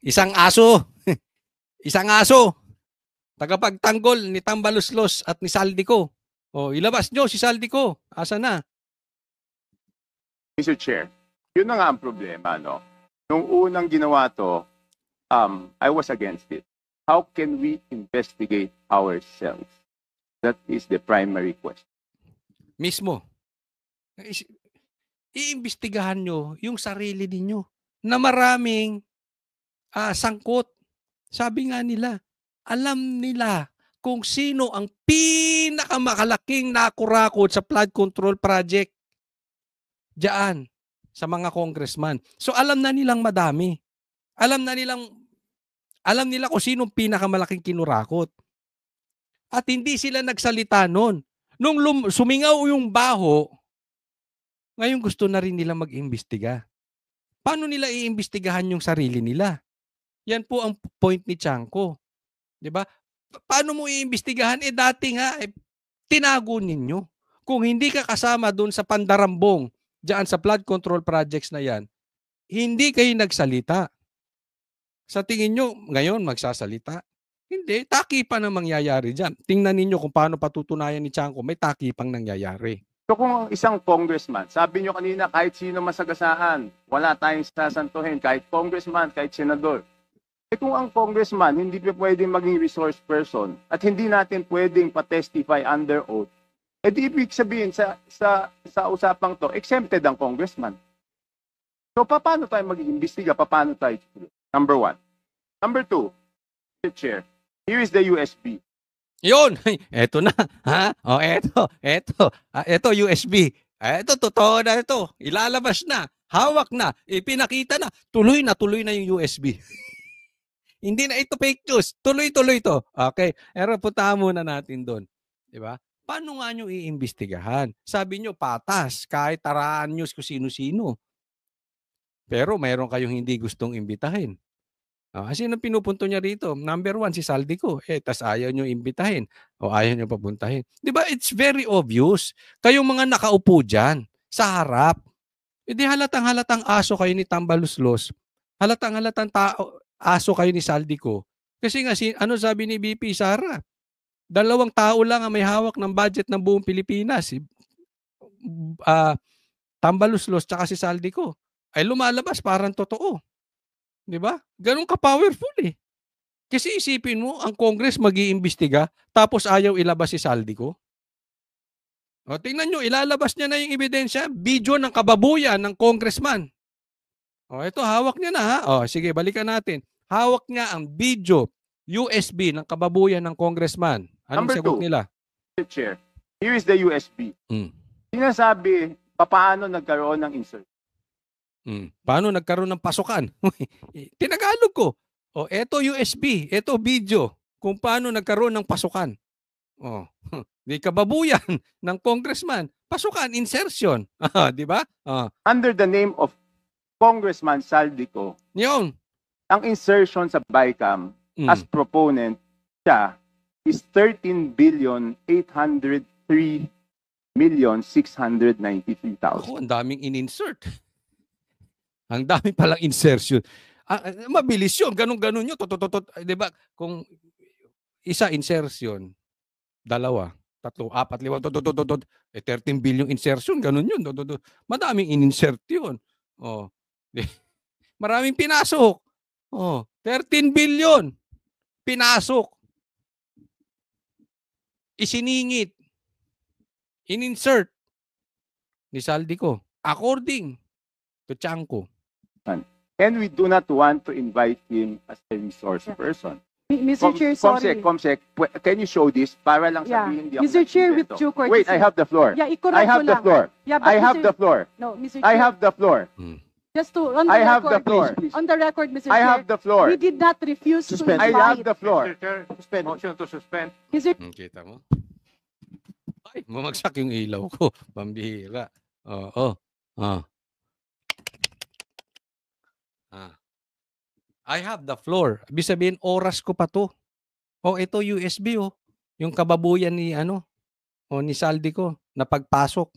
Isang aso. Isang aso. Tagapagtanggol ni Tambaluslos at ni Saldico. O, ilabas nyo si Saldico. Asa na? Mr. Chair, yun na nga ang problema, no? Nung unang ginawa to, I was against it. How can we investigate ourselves? That is the primary question. Mismo. Iimbestigahan nyo yung sarili ninyo na maraming sangkot. Sabi nga nila, alam nila kung sino ang pinakamalaking nakurakot sa flood control project diyan sa mga congressman. So alam na nilang madami. Alam nila kung sino ang pinakamalaking kinurakot. At hindi sila nagsalita noon. Nung sumingaw yung baho, ngayon gusto na rin nila mag-imbestiga. Paano nila iimbestigahan yung sarili nila? Yan po ang point ni Chanco. 'Di ba? Paano mo iimbestigahan? Dati nga, tinago ninyo. Kung hindi ka kasama doon sa pandarambong, diyan sa flood control projects na yan, hindi kayo nagsalita. Sa tingin nyo, ngayon magsasalita? Hindi. Takipan ang mangyayari dyan. Tingnan ninyo kung paano patutunayan ni Chanco, may takipang nangyayari. So kung isang congressman, sabi nyo kanina kahit sino masagasaan, wala tayong sasantuhin, kahit congressman, kahit senador. Kung ang congressman hindi pa pwedeng maging resource person at hindi natin pwedeng pa-testify under oath, di ibig sabihin sa usapang to, exempted ang congressman. So paano tayo mag-iimbestiga? Paano tayo? Number one. Number two, Mr. Chair, here is the USB. Yun! Eto na. Ha? O, eto USB. Eto, totoo na ito. Ilalabas na. Hawak na. Ipinakita na. Tuloy na yung USB. Hindi na ito fake news. Tuloy-tuloy to. Okay. Pero puntahan muna natin doon. Diba? Paano nga nyo iimbestigahan? Sabi nyo, patas. Kahit taraan nyo kung sino-sino. Pero mayroon kayong hindi gustong imbitahin. Sino pinupunto niya rito? Number one, si Saldico. Tas ayaw nyo imbitahin. O ayaw nyo papuntahin. Diba? It's very obvious. Kayong mga nakaupo dyan, sa harap. Hindi halatang-halatang aso kayo ni Tambaluslos. Halatang-halatang aso kayo ni Saldico. Kasi nga, ano sabi ni BP Sara? 2 tao lang ang may hawak ng budget ng buong Pilipinas. Tambaluslos tsaka si Saldico. Ay lumalabas parang totoo. 'Di ba? Ganun ka-powerful eh. Kasi isipin mo, ang Congress mag-iimbestiga tapos ayaw ilabas si Saldico. O tingnan nyo, ilalabas niya na yung ebidensya, video ng kababuyan ng congressman. O ito, hawak niya na ha. O sige, balikan natin. Hawak niya ang video, USB ng kababuyan ng congressman. Anong sagot nila? Mr. Chair, here is the USB. Sinasabi, paano nagkaroon ng insert? Paano nagkaroon ng pasukan? Tinagalog ko. O, eto USB, eto video, kung paano nagkaroon ng pasukan. O, di kababuyan ng congressman, pasukan, insertion. Di ba? Under the name of Congressman Saldico, yun. Ang insertion sa BICAM as proponent siya is 13,803,693,000. Ako, ang daming in-insert. Ang dami palang insertion. Mabilis yun. Ganun-ganun yun. Diba? Kung isa insertion, 2, 3, 4, 5, 13 billion insertion. Ganun yun. Madaming in-insert yun. Oh. Maraming pinasok. 13 billion. Pinasok. Isiningit. In-insert ni Saldico. According to Chanco. And we do not want to invite him as a resource person. Mr. Chair, sorry. Comsec, can you show this para lang sabihin hindi ako Mr. Chair, with due courtesy. Wait, I have the floor. Yeah, I have the floor. I have the floor. No, Mr. Chair. I have the floor. Just to, on the I have the record, floor. On the record, Mr. I Chair. have the floor. We did not refuse to invite. I have the floor. Mr. Chair, suspend. Motion to suspend. Mr. Kita mo? Ay, bumagsak yung ilaw ko. Pambihira. I have the floor. Ibig sabihin, oras ko pa to. Ito USB Yung kababuyan ni ni Saldico na pagpasok,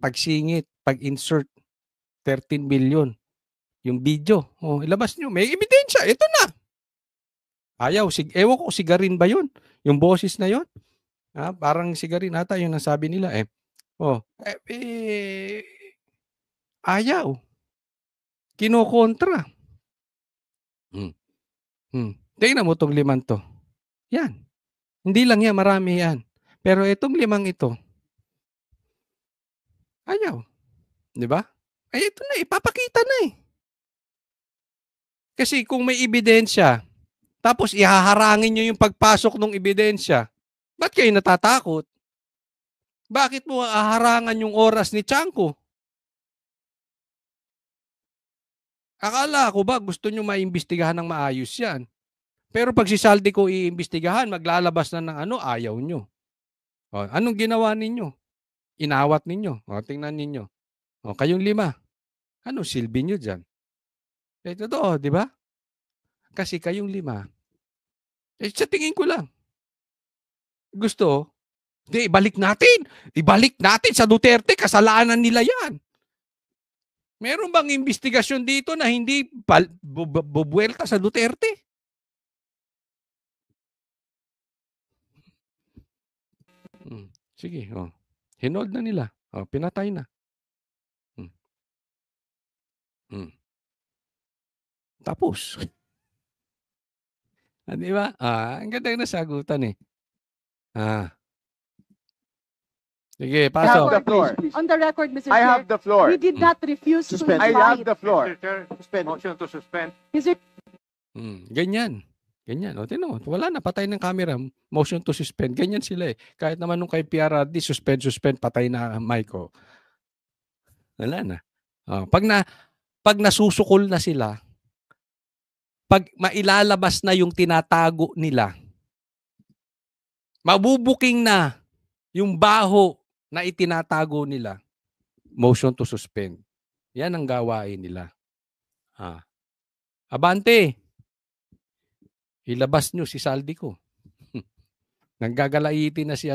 pagsingit, pag-insert, 13 billion. yung video. Oh, ilabas nyo. May ebidensya. Ito na. Ayaw. Ewan ko, sigarin ba yun? Yung boses na yun? Parang sigarin ata yun ang sabi nila eh. Oh, ayaw. Kinokontra. Tingnan mo itong 5 to. Yan. Hindi lang yan, marami yan. Pero itong 5 ito, ayaw. Di ba? Ay, ito na, ipapakita na eh. Kasi kung may ebidensya, tapos ihaharangin nyo yung pagpasok ng ebidensya, ba't kayo natatakot? Bakit mo aharangan yung oras ni Chanko? Akala ko ba gusto nyo maimbestigahan ng maayos yan? Pero pag si Saldi ko iimbestigahan, maglalabas na ng ayaw nyo. O, anong ginawa ninyo? Inawat ninyo. O, tingnan ninyo. O, kayong 5. Anong silbi nyo dyan? Totoo, di ba? Kasi kayong 5. Sa tingin ko lang. Gusto, ibalik natin. Ibalik natin sa Duterte. Kasalanan nila yan. Meron bang investigasyon dito na hindi bubuelta sa Duterte? Sige, hinold na nila. Pinatay na. Tapos. Di ba? Ang ganda na sagutan eh. Sige, pasok. the floor. On the record, Mr. I Chair, have the floor. we did not refuse to I have invite. the floor. Mr. Chair, Suspend. motion to suspend. Mr. Ganyan. Ganyan. O, tinan mo. Wala na. Patay ng camera. Motion to suspend. Ganyan sila eh. Kahit naman nung kay PRRD, suspend, patay na mic ko. Wala na. Pag nasusukol na sila, pag mailalabas na yung tinatago nila, mabubuking na yung baho na itinatago nila, motion to suspend. Yan ang gawain nila. Abante! Ilabas nyo si Saldi ko. Naggagalaitin na si